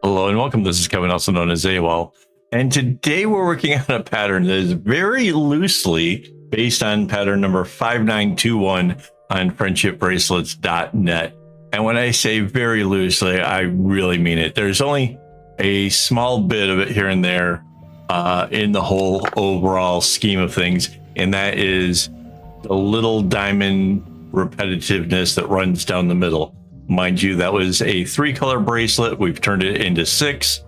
Hello and welcome. This is Kevin, also known as AWOL. And today we're working on a pattern that is very loosely based on pattern number 5921 on friendshipbracelets.net. And when I say very loosely, I really mean it. There's only a small bit of it here and there in the whole overall scheme of things. And that is the little diamond repetitiveness that runs down the middle. Mind you, that was a 3-color bracelet. We've turned it into 6.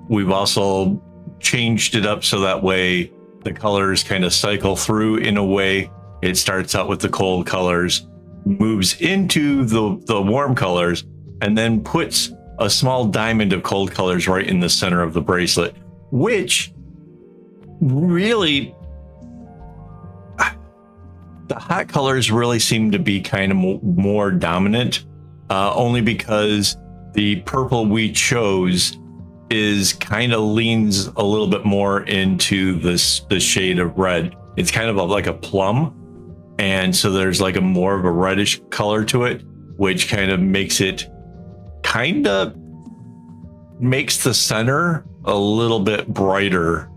We've also changed it up so that way the colors kind of cycle through in a way. It starts out with the cold colors, moves into the warm colors, and then puts a small diamond of cold colors right in the center of the bracelet, which really, the hot colors really seem to be kind of more dominant. Only because the purple we chose is kind of leans a little bit more into the shade of red. It's kind of like a plum. And so there's like a more of a reddish color to it, which kind of makes the center a little bit brighter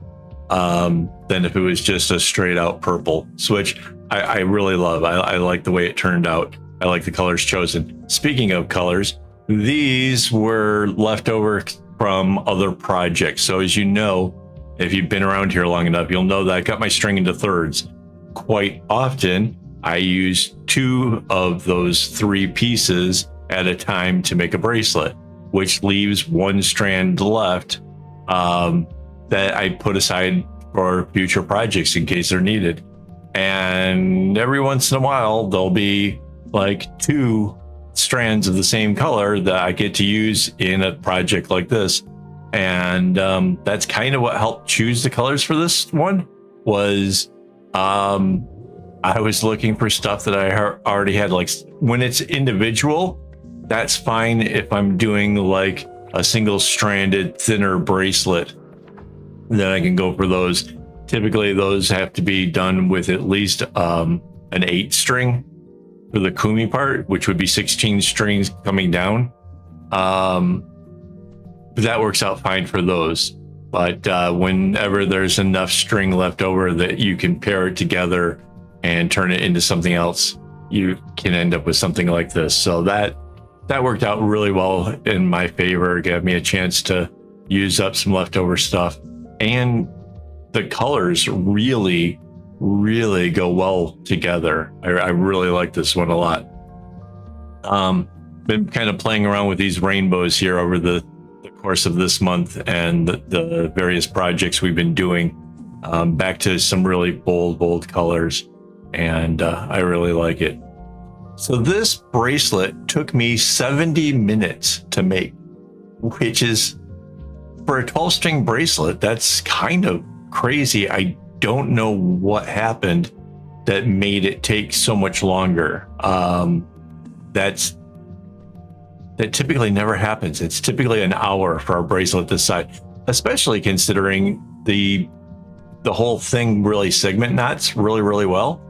than if it was just a straight out purple, which I really love. I like the way it turned out. I like the colors chosen. Speaking of colors, these were left over from other projects. So as you know, if you've been around here long enough, you'll know that I cut my string into thirds. Quite often, I use 2 of those 3 pieces at a time to make a bracelet, which leaves 1 strand left that I put aside for future projects in case they're needed. And every once in a while, there'll be like 2 strands of the same color that I get to use in a project like this. And that's kind of what helped choose the colors for this one. Was I was looking for stuff that I already had. Like when it's individual, that's fine. If I'm doing like a single stranded thinner bracelet, then I can go for those. Typically those have to be done with at least an 8 string for the kumi part, which would be 16 strings coming down. But that works out fine for those. But whenever there's enough string left over that you can pair it together and turn it into something else, you can end up with something like this. So that worked out really well in my favor. It gave me a chance to use up some leftover stuff. And the colors really go well together. I really like this one a lot. Been kind of playing around with these rainbows here over the course of this month and the various projects we've been doing, back to some really bold colors, and I really like it. So this bracelet took me 70 minutes to make, which is, for a 12-string bracelet, that's kind of crazy. I don't know what happened that made it take so much longer. That typically never happens. It's typically an hour for a bracelet this size, especially considering the whole thing really segment knots really well.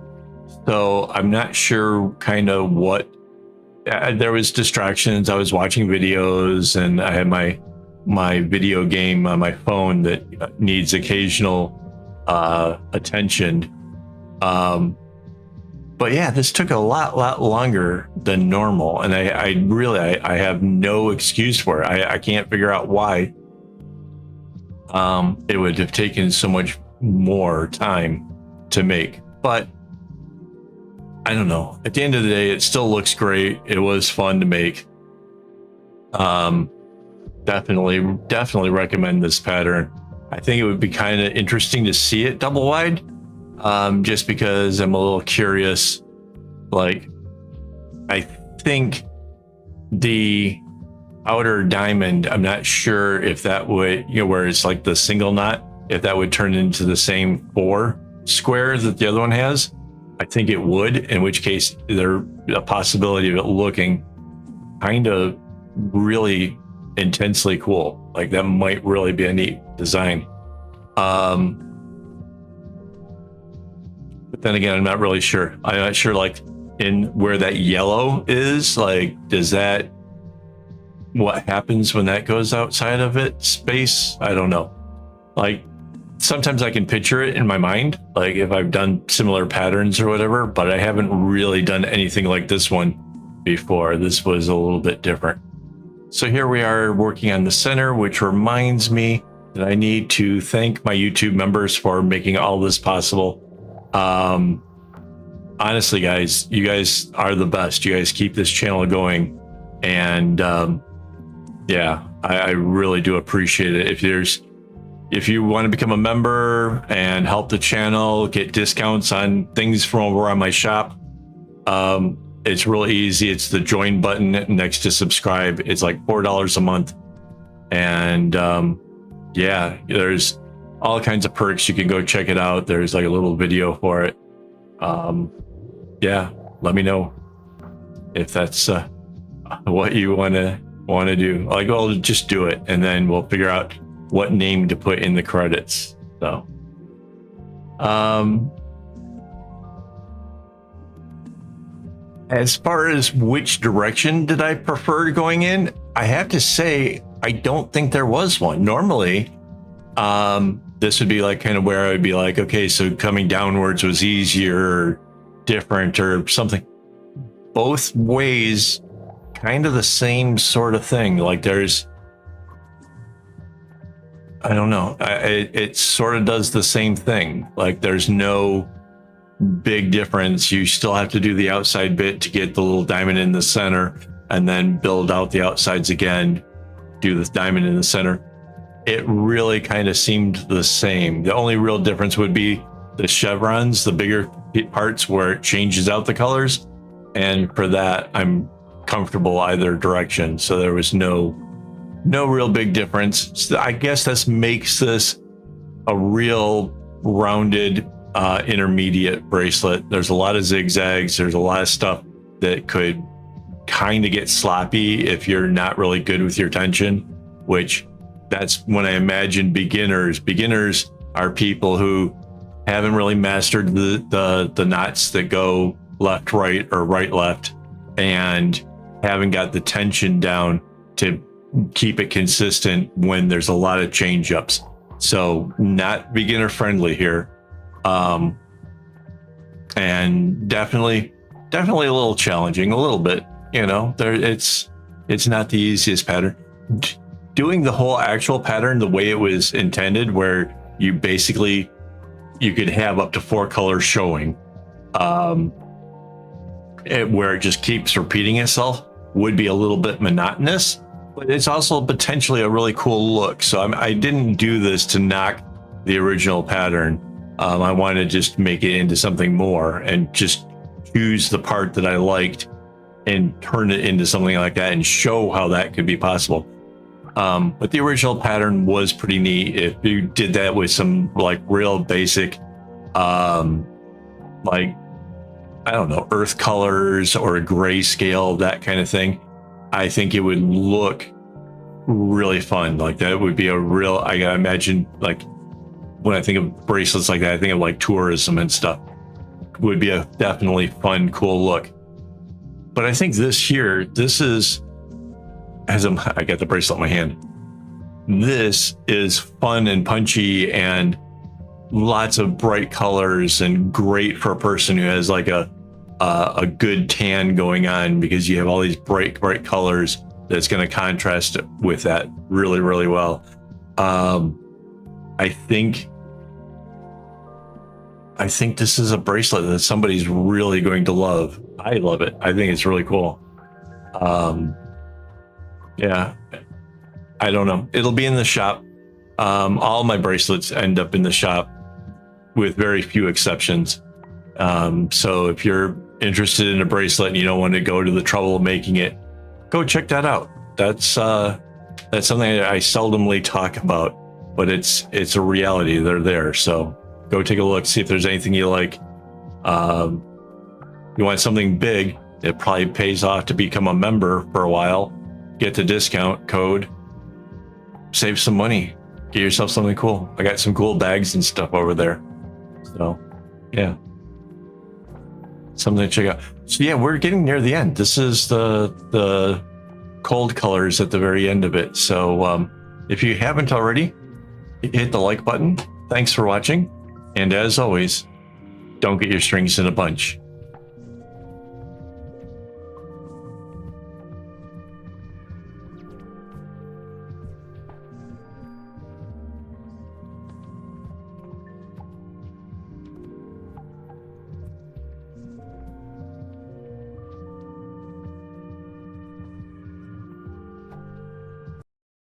So I'm not sure kind of what, there was distractions. I was watching videos and I had my video game on my phone that needs occasional attention. But yeah, this took a lot longer than normal, and I have no excuse for it. I can't figure out why it would have taken so much more time to make. But I don't know. At the end of the day, it still looks great. It was fun to make. Definitely recommend this pattern. I think it would be kind of interesting to see it double wide, just because I'm a little curious. Like, I think the outer diamond, I'm not sure if that would, where it's like the single knot, if that would turn into the same 4 square that the other one has. I think it would, in which case there's a possibility of it looking kind of really intensely cool. Like that might really be a neat design. But then again, I'm not really sure. I'm not sure like in where that yellow is, like, does that what happens when that goes outside of it space, I don't know. Like sometimes I can picture it in my mind, like if I've done similar patterns or whatever, but I haven't really done anything like this one before. This was a little bit different. So here we are working on the center, which reminds me that I need to thank my YouTube members for making all this possible. Honestly, guys, you guys are the best. You guys keep this channel going. And yeah, I really do appreciate it. If you want to become a member and help the channel, get discounts on things from over on my shop, it's really easy. It's the join button next to subscribe. It's like $4 a month. And yeah, there's all kinds of perks. You can go check it out. There's like a little video for it. Yeah, let me know if that's what you want to do. Like, well, just do it, and then we'll figure out what name to put in the credits. So, as far as which direction did I prefer going in, I have to say I don't think there was one. Normally, this would be like kind of where I would be like, okay, so coming downwards was easier or different or something. Both ways, kind of the same sort of thing. Like there's, I don't know, it sort of does the same thing. Like there's no big difference. You still have to do the outside bit to get the little diamond in the center and then build out the outsides again, do the diamond in the center. It really kind of seemed the same. The only real difference would be the chevrons, the bigger parts where it changes out the colors. And for that, I'm comfortable either direction. So there was no real big difference. So I guess this makes this a real rounded intermediate bracelet. There's a lot of zigzags. There's a lot of stuff that could kind of get sloppy if you're not really good with your tension, which that's when I imagine beginners. Beginners are people who haven't really mastered the knots that go left, right, or right, left, and haven't got the tension down to keep it consistent when there's a lot of change ups. So not beginner friendly here. And definitely a little challenging, a little bit, you know, it's not the easiest pattern. Doing the whole actual pattern the way it was intended, where you basically, you could have up to 4 colors showing, where it just keeps repeating itself, would be a little bit monotonous, but it's also potentially a really cool look. So I didn't do this to knock the original pattern. I wanted to just make it into something more and just choose the part that I liked and turn it into something like that and show how that could be possible. But the original pattern was pretty neat. If you did that with some like real basic, like, I don't know, earth colors or a grayscale, that kind of thing, I think it would look really fun. Like that would be a real, I gotta imagine, like when I think of bracelets like that, I think of like tourism and stuff. It would be a definitely fun, cool look. But I think this here, this is, as I got the bracelet in my hand, this is fun and punchy and lots of bright colors and great for a person who has like a good tan going on, because you have all these bright colors that's going to contrast with that really, really well. I think this is a bracelet that somebody's really going to love. I love it. I think it's really cool. Yeah, I don't know. It'll be in the shop. All my bracelets end up in the shop with very few exceptions. So if you're interested in a bracelet and you don't want to go to the trouble of making it, go check that out. That's something I seldomly talk about, but it's a reality. They're there. So go take a look, see if there's anything you like. You want something big, it probably pays off to become a member for a while. Get the discount code, save some money, get yourself something cool. I got some cool bags and stuff over there. So yeah, something to check out. So yeah, we're getting near the end. This is the cold colors at the very end of it. So if you haven't already, hit the like button. Thanks for watching. And as always, don't get your strings in a bunch.